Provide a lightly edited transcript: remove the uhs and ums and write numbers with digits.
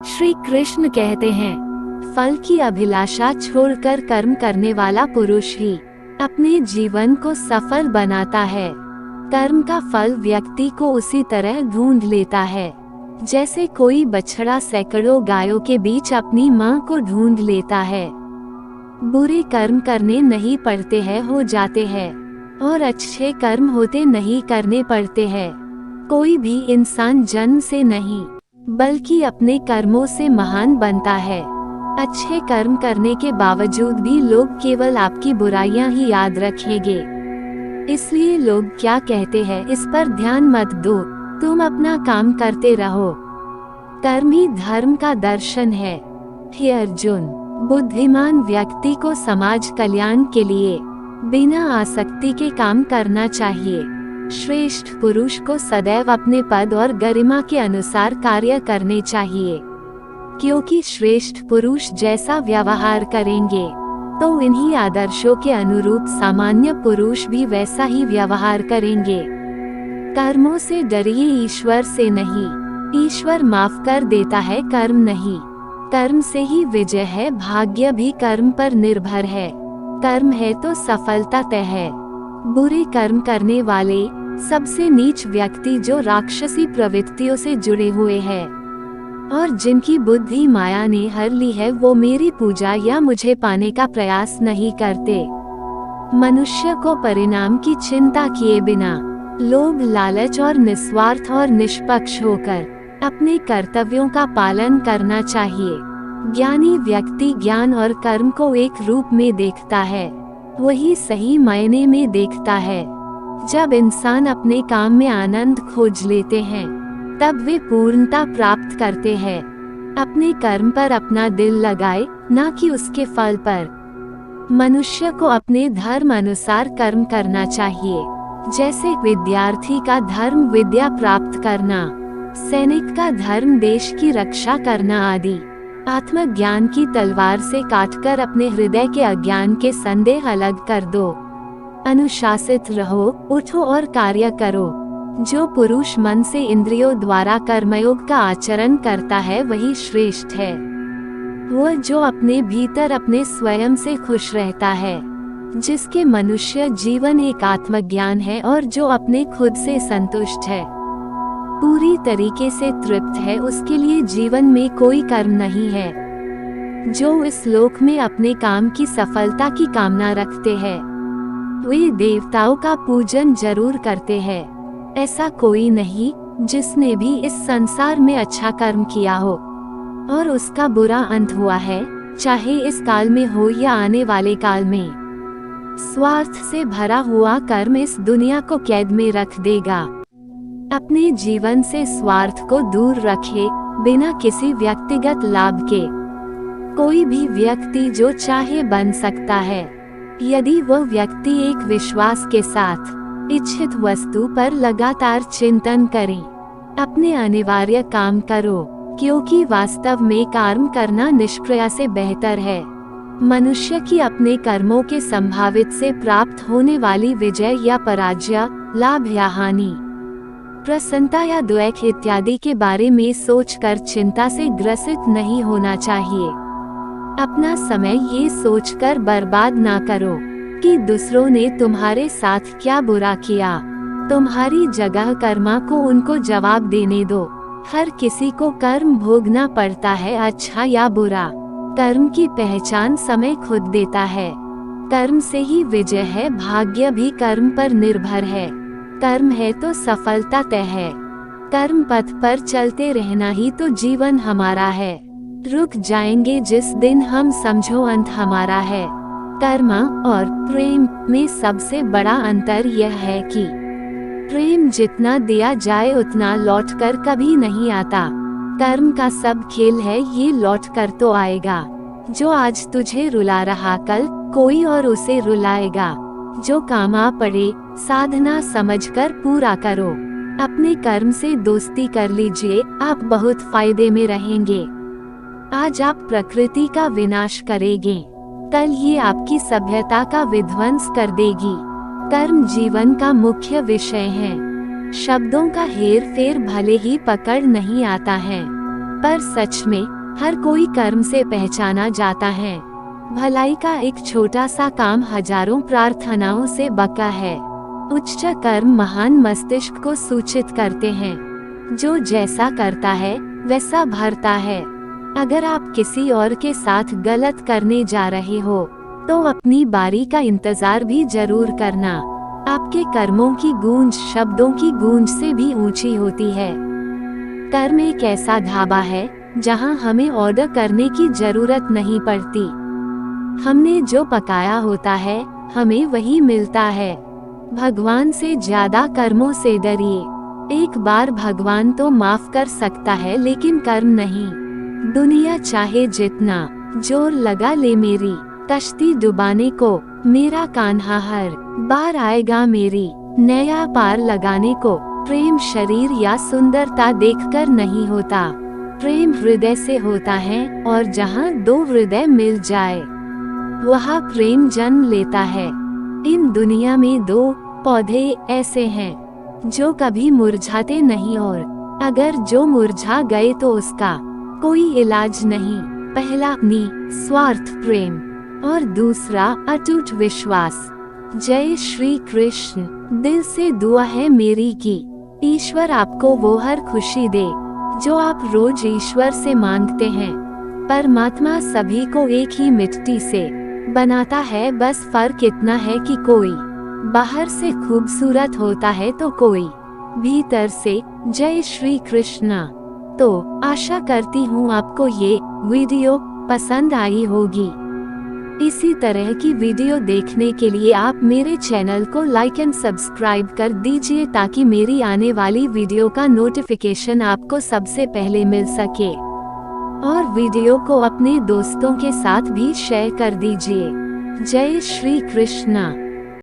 श्री कृष्ण कहते हैं, फल की अभिलाषा छोड़कर कर्म करने वाला पुरुष ही अपने जीवन को सफल बनाता है। कर्म का फल व्यक्ति को उसी तरह ढूंढ लेता है जैसे कोई बछड़ा सैकड़ों गायों के बीच अपनी मां को ढूंढ लेता है। बुरे कर्म करने नहीं पड़ते हैं, हो जाते हैं, और अच्छे कर्म होते नहीं करने पड़ते हैं। कोई भी इंसान जन्म से नहीं बल्कि अपने कर्मों से महान बनता है। अच्छे कर्म करने के बावजूद भी लोग केवल आपकी बुराइयां ही याद रखेंगे। इसलिए लोग क्या कहते हैं इस पर ध्यान मत दो, तुम अपना काम करते रहो। कर्म ही धर्म का दर्शन है। हे अर्जुन, बुद्धिमान व्यक्ति को समाज कल्याण के लिए बिना आसक्ति के काम करना चाहिए। श्रेष्ठ पुरुष को सदैव अपने पद और गरिमा के अनुसार कार्य करने चाहिए, क्योंकि श्रेष्ठ पुरुष जैसा व्यवहार करेंगे तो इन्हीं आदर्शों के अनुरूप सामान्य पुरुष भी वैसा ही व्यवहार करेंगे। कर्मों से डरिए, ईश्वर से नहीं। ईश्वर माफ कर देता है, कर्म नहीं। कर्म से ही विजय है, भाग्य भी कर्म पर निर्भर है। कर्म है तो सफलता तय है। बुरे कर्म करने वाले सबसे नीच व्यक्ति जो राक्षसी प्रवृत्तियों से जुड़े हुए हैं और जिनकी बुद्धि माया ने हर ली है, वो मेरी पूजा या मुझे पाने का प्रयास नहीं करते। मनुष्य को परिणाम की चिंता किए बिना लोभ, लालच और निस्वार्थ और निष्पक्ष होकर अपने कर्तव्यों का पालन करना चाहिए। ज्ञानी व्यक्ति ज्ञान और कर्म को एक रूप में देखता है, वही सही मायने में देखता है। जब इंसान अपने काम में आनंद खोज लेते हैं तब वे पूर्णता प्राप्त करते हैं। अपने कर्म पर अपना दिल लगाए, न कि उसके फल पर। मनुष्य को अपने धर्म अनुसार कर्म करना चाहिए, जैसे विद्यार्थी का धर्म विद्या प्राप्त करना, सैनिक का धर्म देश की रक्षा करना आदि। आत्मज्ञान की तलवार से काटकर अपने हृदय के अज्ञान के संदेह अलग कर दो। अनुशासित रहो, उठो और कार्य करो। जो पुरुष मन से इंद्रियों द्वारा कर्मयोग का आचरण करता है वही श्रेष्ठ है। वह जो अपने भीतर अपने स्वयं से खुश रहता है, जिसके मनुष्य जीवन एक आत्मज्ञान है और जो अपने खुद से संतुष्ट है, पूरी तरीके से तृप्त है, उसके लिए जीवन में कोई कर्म नहीं है। जो इस लोक में अपने काम की सफलता की कामना रखते हैं वे देवताओं का पूजन जरूर करते हैं। ऐसा कोई नहीं जिसने भी इस संसार में अच्छा कर्म किया हो और उसका बुरा अंत हुआ है, चाहे इस काल में हो या आने वाले काल में। स्वार्थ से भरा हुआ कर्म इस दुनिया को कैद में रख देगा। अपने जीवन से स्वार्थ को दूर रखे, बिना किसी व्यक्तिगत लाभ के। कोई भी व्यक्ति जो चाहे बन सकता है, यदि वह व्यक्ति एक विश्वास के साथ इच्छित वस्तु पर लगातार चिंतन करे। अपने अनिवार्य काम करो, क्योंकि वास्तव में कर्म करना निष्क्रिय से बेहतर है। मनुष्य की अपने कर्मों के संभावित से प्राप्त होने वाली विजय या पराजय, लाभ या हानि, प्रसन्नता या द्वेष इत्यादि के बारे में सोचकर चिंता से ग्रसित नहीं होना चाहिए। अपना समय ये सोचकर बर्बाद ना करो कि दूसरों ने तुम्हारे साथ क्या बुरा किया। तुम्हारी जगह कर्मा को उनको जवाब देने दो। हर किसी को कर्म भोगना पड़ता है, अच्छा या बुरा। कर्म की पहचान समय खुद देता है। कर्म से ही विजय है, भाग्य भी कर्म पर निर्भर है। कर्म है तो सफलता तय है। कर्म पथ पर चलते रहना ही तो जीवन हमारा है। रुक जाएंगे जिस दिन हम समझो अंत हमारा है। कर्म और प्रेम में सबसे बड़ा अंतर यह है कि प्रेम जितना दिया जाए उतना लौटकर कभी नहीं आता। कर्म का सब खेल है, ये लौटकर तो आएगा। जो आज तुझे रुला रहा कल कोई और उसे रुलाएगा। जो काम आ पड़े साधना समझकर पूरा करो। अपने कर्म से दोस्ती कर लीजिए, आप बहुत फायदे में रहेंगे। आज आप प्रकृति का विनाश करेंगे, कल ये आपकी सभ्यता का विध्वंस कर देगी। कर्म जीवन का मुख्य विषय है। शब्दों का हेर फेर भले ही पकड़ नहीं आता है, पर सच में हर कोई कर्म से पहचाना जाता है। भलाई का एक छोटा सा काम हजारों प्रार्थनाओं से बका है। उच्च कर्म महान मस्तिष्क को सूचित करते हैं, जो जैसा करता है वैसा भरता है। अगर आप किसी और के साथ गलत करने जा रहे हो तो अपनी बारी का इंतजार भी जरूर करना। आपके कर्मों की गूंज शब्दों की गूंज से भी ऊंची होती है। कर्म एक ऐसा ढाबा है जहां हमें ऑर्डर करने की जरूरत नहीं पड़ती। हमने जो पकाया होता है हमें वही मिलता है। भगवान से ज्यादा कर्मों से डरिए। एक बार भगवान तो माफ कर सकता है लेकिन कर्म नहीं। दुनिया चाहे जितना जोर लगा ले मेरी कश्ती डुबाने को, मेरा कान्हा हर बार आएगा मेरी नया पार लगाने को। प्रेम शरीर या सुंदरता देखकर नहीं होता, प्रेम हृदय से होता है, और जहाँ दो हृदय मिल जाए वहाँ प्रेम जन्म लेता है। इन दुनिया में दो पौधे ऐसे हैं जो कभी मुरझाते नहीं, और अगर जो मुरझा गए तो उसका कोई इलाज नहीं। पहला निस्वार्थ प्रेम और दूसरा अटूट विश्वास। जय श्री कृष्ण। दिल से दुआ है मेरी कि ईश्वर आपको वो हर खुशी दे जो आप रोज ईश्वर से मांगते हैं। परमात्मा सभी को एक ही मिट्टी से बनाता है, बस फर्क इतना है कि कोई बाहर से खूबसूरत होता है तो कोई भीतर से। जय श्री कृष्णा। तो आशा करती हूँ आपको ये वीडियो पसंद आई होगी। इसी तरह की वीडियो देखने के लिए आप मेरे चैनल को लाइक एंड सब्सक्राइब कर दीजिए ताकि मेरी आने वाली वीडियो का नोटिफिकेशन आपको सबसे पहले मिल सके। और वीडियो को अपने दोस्तों के साथ भी शेयर कर दीजिए। जय श्री कृष्णा।